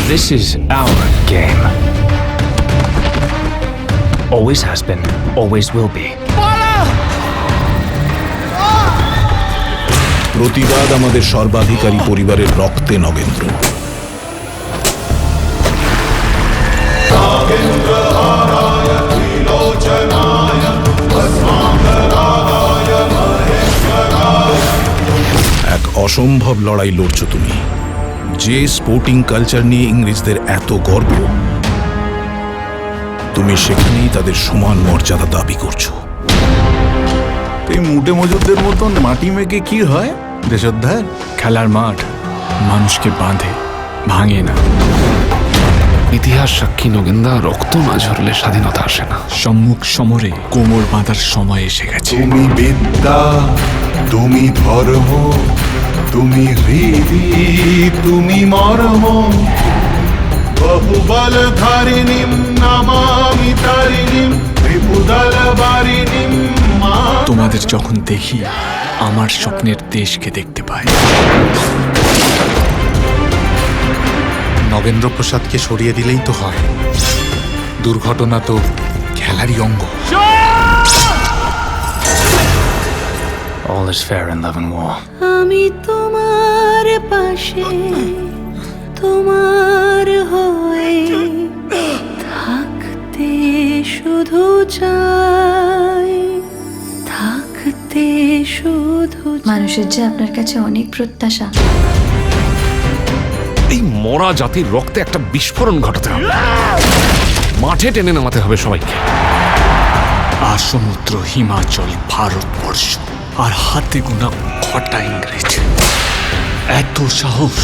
This is our game. Always has been, always will be. প্রতিবাদ আমাদের সর্বাধিকারী পরিবারের রক্তে, নগেন্দ্র। এক অসম্ভব লড়াই লড়ছো তুমি। যে স্পোর্টিং কালচার নিয়ে ইংরেজদের এত গর্ব, তুমি সেখানেই তাদের সমান মর্যাদা দাবি করছো। এই মুটে মজুরদের মতন মাটি মেঘে কি হয় দেশোদ্ধার? খেলার মাঠ মানুষকে বাঁধে, ভাঙে না। ইতিহাস সাক্ষী নগেন্দা, রক্ত না ঝরলে স্বাধীনতা আসে না। সম্মুখ সমরে কোমর বাঁধার সময় এসে গেছে। তুমি বিদ্যা, তুমি ধর্ম, তুমি হৃদি, তুমি মর্ম। বহুবল ধারিণীম নমামি তারিণীম, ত্রিপুদল বারিণীম। তোমাদের যখন দেখি আমার স্বপ্নের দেশকে দেখতে পাই। নগেন্দ্র প্রসাদকে সরিয়ে দিলেই তো হয়। দুর্ঘটনা তো খেলারই অঙ্গ। All is fair in love and war. আমি তোমার পাশে, তোমার হয়ে থাকতে শুধু চাই, থাকতে শুধু। মানুষের যে আপনার কাছে অনেক প্রত্যাশা। এই মরা জাতির রক্তে একটা বিস্ফোরণ ঘটাতে হবে, মাঠে টেনে নামাতে হবে সবাইকে। আর সমুদ্র, হিমাচল, ভারতবর্ষ আর হাতে গোনা কটা ইংরেজ, এত সাহস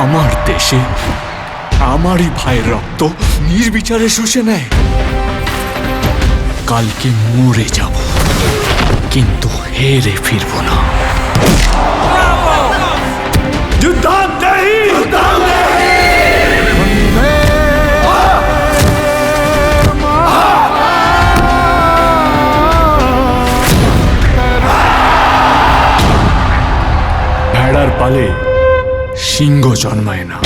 আমার দেশে আমারই ভাইয়ের রক্ত নির্বিচারে শুষে নেয়। কালকে মরে যাব, কিন্তু হেরে ফিরব না। ভেড়ার পালে সিংহ জন্মায় না।